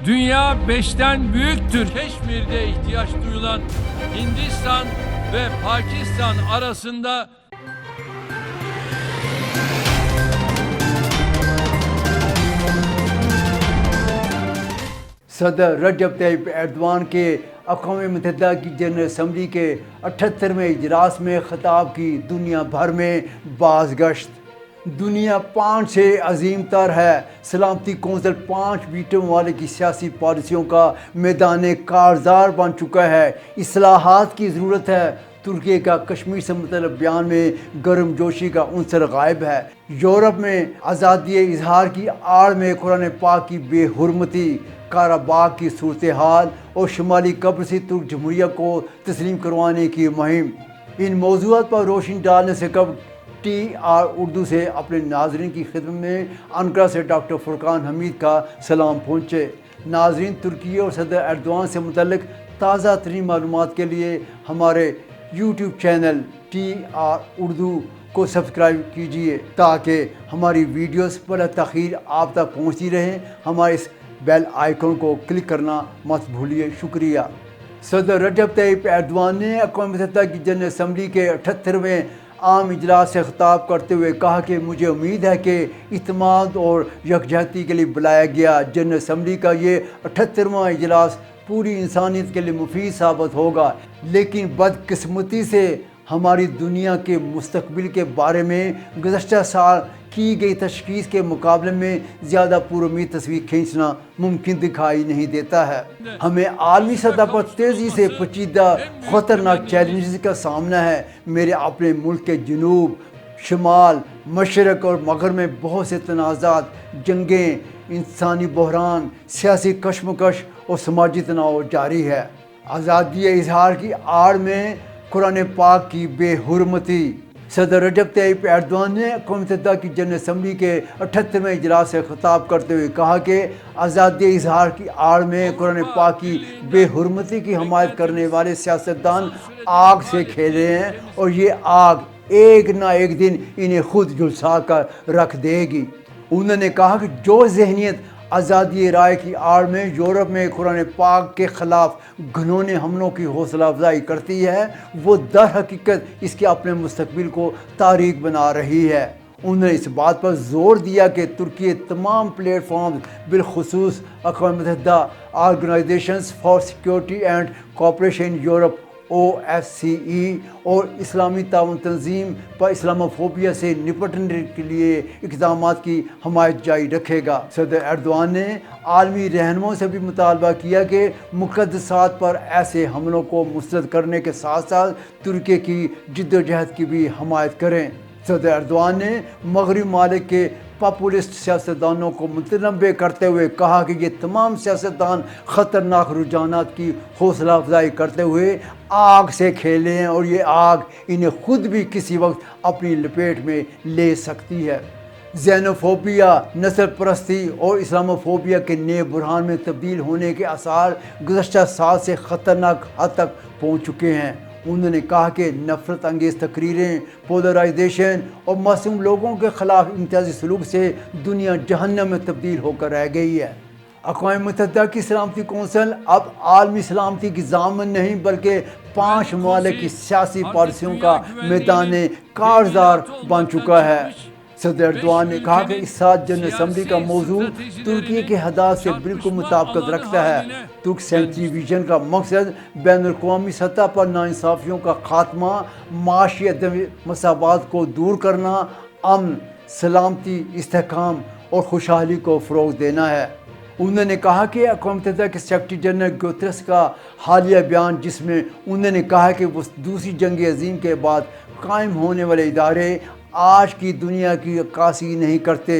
Dünya 5'ten büyüktür. Keşmir'de ihtiyaç duyulan Hindistan ve Pakistan arasında सदर रजब Tayyab Erdogan के अक़वाम मुत्तहिदा की general assembly के 78वें इजलास में ख़िताब की दुनिया भर में बाज़गश्त। दुनिया 5 से अजीम तर है। सलामती कौंसिल 5 वीटो वाले की सियासी पॉलिसियों का मैदान कारज़ार बन चुका है। इस्लाहात की ज़रूरत है। तुर्की का कश्मीर से मतलब बयान में गर्म जोशी का उनसर गायब है। यूरोप में आज़ादी इजहार की आड़ में कुरान पाक की बेहुरमती, काराबाग की सूरत हाल और शुमाली कब्र से तुर्क जमहूरिया को तस्लीम करवाने की मुहिम। इन मौज़ूआत पर रोशनी डालने से कब TR उर्दू से अपने नाजरीन की खिदमत में अनकरा से डॉक्टर फुरकान हमीद का सलाम पहुँचे। नाजरीन, तुर्की और सदर एर्दवान से मुतल्लिक़ ताज़ा तरीन मालूमात के लिए हमारे YouTube चैनल TR उर्दू को सब्सक्राइब कीजिए ताकि हमारी वीडियोस बला तख़ीर आप तक पहुँचती रहें। हमारे इस बेल आइकन को क्लिक करना मत भूलिए। शुक्रिया। सदर रजब तैयब एर्दवान ने अक़वाम मुत्तहिदा की जनरल असम्बली के 78वें आम इजलास से ख़िताब करते हुए कहा कि मुझे उम्मीद है कि इत्मीनान और यकजहती के लिए बुलाया गया जनरल असम्बली का ये 78वां इजलास पूरी इंसानियत के लिए मुफीद साबित होगा। लेकिन बदकिस्मती से हमारी दुनिया के मुस्तक़बिल के बारे में गुज़श्ता साल की गई तशख़ीस के मुकाबले में ज़्यादा पुरुमीद तस्वीर खींचना मुमकिन दिखाई नहीं देता है। हमें आलमी सतह पर तेज़ी से पेचीदा ख़तरनाक चैलेंजेस का सामना है। मेरे अपने मुल्क के जनूब, शुमाल, मशरक़ और मग़रिब में बहुत से तनाज़ात, जंगें, इंसानी बहरान, सियासी कशमकश और समाजी तनाव जारी है। आज़ादी इजहार की आड़ में कुरान पाक की बेहुरमती। सदर रजब तैयब एर्दवान ने अक़वाम मुत्तहिदा की जनरल असम्बली के 78वें इजलास से ख़िताब करते हुए कहा कि आज़ादी इजहार की आड़ में कुरान पाक की बेहुरमती की हमायत करने वाले सियासतदान आग से खेले हैं और ये आग एक ना एक दिन इन्हें खुद झुलसा कर रख देगी। उन्होंने कहा कि जो ज़हनियत आज़ादी राय की आड़ में यूरोप में कुरान पाक के ख़िलाफ़ घिनौने हमलों की हौसला अफजाई करती है, वो दर हकीकत इसके अपने मुस्तक़बिल को तारीख बना रही है। उन्होंने इस बात पर ज़ोर दिया कि तुर्की तमाम प्लेटफॉर्म बिलखुसूस अक़वाम मुत्तहिदा organisations for security and cooperation Europe OSCE और इस्लामी ताउन तंजीम पर इस्लामोफोबिया से निपटने के लिए इक़दामात की हमायत जारी रखेगा। सदर एर्दवान ने आलमी रहनुमाओं से भी मुतालबा किया कि मुक़द्दसात पर ऐसे हमलों को मुस्तरद करने के साथ साथ तुर्की की जिद्दोजहद की भी हमायत करें। सदर एर्दवान ने मग़रिबी ममालिक के पॉपुलिस्ट सियासतदानों को मुतनब्बे करते हुए कहा कि ये तमाम सियासतदान ख़तरनाक रुझानात की हौसला अफजाई करते हुए आग से खेले हैं और ये आग इन्हें खुद भी किसी वक्त अपनी लपेट में ले सकती है। ज़ेनोफोबिया, नस्ल परस्ती और इस्लामोफोबिया के नए बुरहान में तब्दील होने के आसार गुज़श्ता साल से ख़तरनाक हद तक पहुँच चुके हैं। उन्होंने कहा कि नफ़रत अंगेज़ तकरीरें, पोलराइजेशन और मासूम लोगों के ख़िलाफ़ इम्तियाज़ी सलूक से दुनिया जहन्नम में तब्दील होकर रह गई है। अक़वाम मुत्तहिदा की सलामती कौंसिल अब आलमी सलामती की ज़ामन नहीं बल्कि 5 ममालिक की सियासी पॉलिसियों का मैदान कारज़ार बन चुका है। सदर एर्दवान ने कहा कि इस साल जनरल असम्बली का मौजू तुर्की के हदात से बिल्कुल मुताबिकत रखता है। तुर्क सेंचुरी विजन का मकसद बैनुल-अक़वामी सतह पर नाइंसाफ़ियों का खात्मा, माशी अदम मसावात को दूर करना, अमन, सलामती, इस्तेहकाम और खुशहाली को फ़रोग़ देना है। उन्होंने कहा कि अक़वाम मुत्तहिदा के सेक्रेटरी जनरल गुतरस का हालिया बयान, जिसमें उन्होंने कहा कि वो दूसरी जंग अज़ीम के बाद कायम होने वाले इदारे आज की दुनिया की अक्कासी नहीं करते,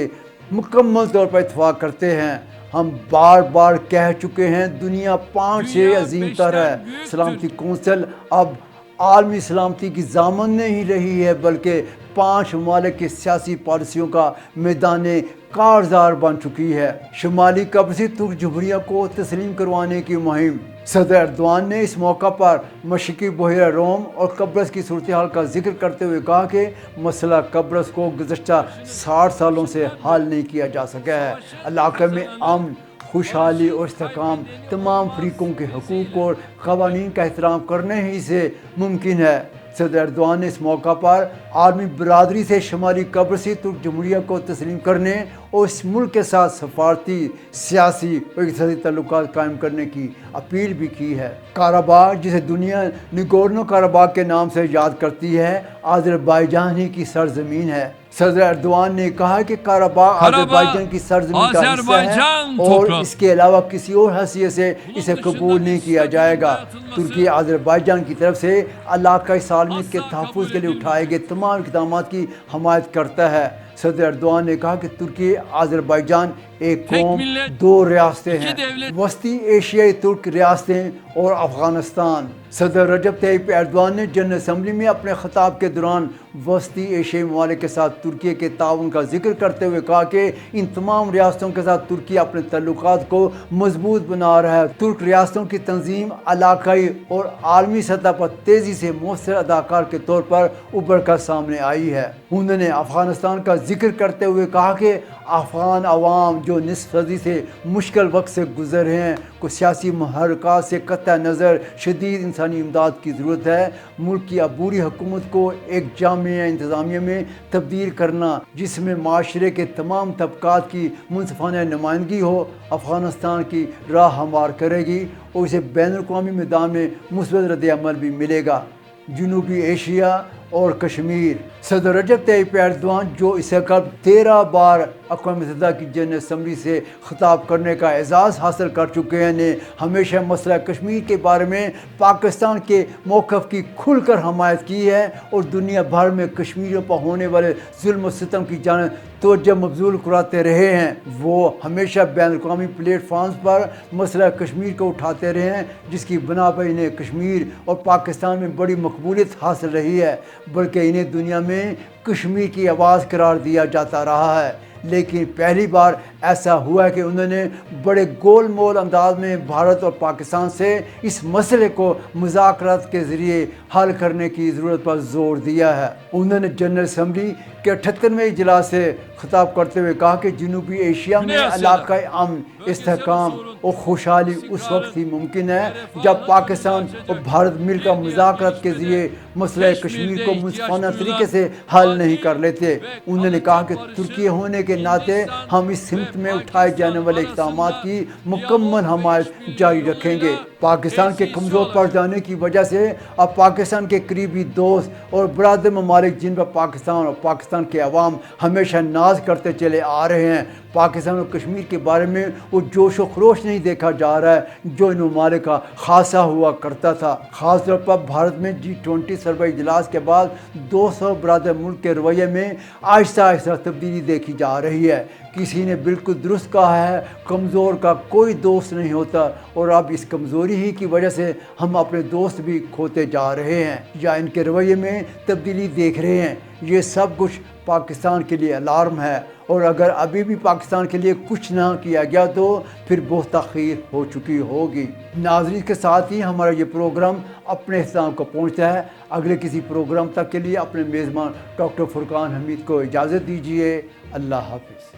मुकम्मल तौर पर इत्तफ़ाक़ करते हैं। हम बार बार कह चुके हैं, दुनिया 5 से अजीम तर है। सलामती कौंसिल अब आलमी सलामती की ज़ामन नहीं रही है बल्कि 5 ममालिक की सियासी पॉलिसियों का मैदान कारज़ार बन चुकी है। शुमाली कब्र से तुर्क जमहूरिया को तस्लीम करवाने की मुहिम। सदर एर्दवान ने इस मौका पर मशरक़ी बहरा रोम और कब्रस की सूरत हाल का जिक्र करते हुए कहा कि मसला कब्रस को गुज़श्ता 60 सालों से हल नहीं किया जा सका है। इलाक़े में अमन, خوشحالی اور استحکام تمام فریقوں کے حقوق اور قوانین کا احترام کرنے ہی سے ممکن ہے۔ صدر ایردوان نے اس موقع پر عالمی برادری سے شمالی قبرصی ترک جمہوریہ کو تسلیم کرنے اور اس ملک کے ساتھ سفارتی، سیاسی اور اقتصادی تعلقات قائم کرنے کی اپیل بھی کی ہے۔ قراباغ، جسے دنیا نگورنو قراباغ کے نام سے یاد کرتی ہے، آذربائیجان ہی کی سرزمین ہے۔ صدر ایردوان نے کہا کہ قراباغ آذربائیجان کی سرزمین کا حصہ ہے اور اس کے علاوہ کسی اور حیثیت سے اسے قبول نہیں کیا جائے گا۔ ترکی آذربائیجان کی طرف سے علاقائی سالمیت کے تحفظ کے لیے اٹھائے گئے تمام اقدامات کی حمایت کرتا ہے۔ صدر ایردوان نے کہا کہ ترکی آذربائیجان ایک قوم، دو ریاستیں ہیں، وسطی ایشیائی ترک ریاستیں اور افغانستان۔ صدر رجب طیب ایردوان نے جنرل اسمبلی میں اپنے خطاب کے دوران وسطی ایشیائی ممالک کے ساتھ ترکی کے تعاون کا ذکر کرتے ہوئے کہا کہ ان تمام ریاستوں کے ساتھ ترکی اپنے تعلقات کو مضبوط بنا رہا ہے۔ ترک ریاستوں کی تنظیم علاقائی اور عالمی سطح پر تیزی سے مؤثر اداکار کے طور پر ابھر کر سامنے آئی ہے۔ انہوں نے افغانستان کا ذکر کرتے ہوئے کہا کہ افغان عوام جو نصف صدی سے مشکل وقت سے گزر رہے ہیں کو سیاسی محرکات سے قطع نظر شدید انسانی امداد کی ضرورت ہے۔ ملک کی عبوری حکومت کو ایک جامع انتظامیہ میں تبدیل کرنا جس میں معاشرے کے تمام طبقات کی منصفانہ نمائندگی ہو، افغانستان کی راہ ہموار کرے گی اور اسے بین الاقوامی میدان میں مثبت رد عمل بھی ملے گا۔ جنوبی ایشیا اور کشمیر۔ صدر رجب طیب ایردوان جو اسے قبل 13 بار اقوام متحدہ کی جنرل اسمبلی سے خطاب کرنے کا اعزاز حاصل کر چکے ہیں، نے ہمیشہ مسئلہ کشمیر کے بارے میں پاکستان کے موقف کی کھل کر حمایت کی ہے اور دنیا بھر میں کشمیریوں پر ہونے والے ظلم و ستم کی جانب توجہ مبذول کراتے رہے ہیں۔ وہ ہمیشہ بین الاقوامی پلیٹ فارمز پر مسئلہ کشمیر کو اٹھاتے رہے ہیں، جس کی بنا پر انہیں کشمیر اور پاکستان میں بڑی مقبولیت حاصل رہی ہے، بلکہ انہیں دنیا میں کشمیر کی آواز قرار دیا جاتا رہا ہے۔ لیکن پہلی بار ایسا ہوا ہے کہ انہوں نے بڑے گول مول انداز میں بھارت اور پاکستان سے اس مسئلے کو مذاکرات کے ذریعے حل کرنے کی ضرورت پر زور دیا ہے۔ انہوں نے جنرل اسمبلی کے 78ویں اجلاس سے خطاب کرتے ہوئے کہا کہ جنوبی ایشیا میں علاقائی امن، استحکام اور خوشحالی اس وقت ہی ممکن ہے جب پاکستان اور بھارت مل کر مذاکرات کے ذریعے مسئلہ کشمیر کو منصفانہ طریقے سے حل نہیں کر لیتے۔ انہوں نے کہا کہ ترکی ہونے کے ناطے ہم اس سمت میں اٹھائے جانے والے اقدامات کی مکمل حمایت جاری رکھیں گے۔ پاکستان کے کمزور پڑ جانے کی وجہ سے اب پاکستان کے قریبی دوست اور برادر ممالک جن پر پاکستان اور پاکستان کے عوام ہمیشہ ناز کرتے چلے آ رہے ہیں، پاکستان اور کشمیر کے بارے میں وہ جوش و خروش نہیں دیکھا جا رہا ہے جو ان ممالک کا خاصا ہوا کرتا تھا۔ خاص طور پر بھارت میں G20 سربراہی اجلاس کے بعد 200 برادر ملک کے رویے میں آہستہ آہستہ تبدیلی دیکھی جا رہی ہے۔ کسی نے بالکل درست کہا ہے، کمزور کا کوئی دوست نہیں ہوتا، اور اب اس کمزوری ہی کی وجہ سے ہم اپنے دوست بھی کھوتے جا رہے ہیں یا ان کے رویے میں تبدیلی دیکھ رہے ہیں۔ یہ سب کچھ پاکستان کے لیے الارم ہے، اور اگر ابھی بھی پاکستان کے لیے کچھ نہ کیا گیا تو پھر بہت تاخیر ہو چکی ہوگی۔ ناظرین، کے ساتھ ہی ہمارا یہ پروگرام اپنے اختتام کو پہنچتا ہے۔ اگلے کسی پروگرام تک کے لیے اپنے میزبان ڈاکٹر فرقان حمید کو اجازت دیجیے۔ اللہ حافظ۔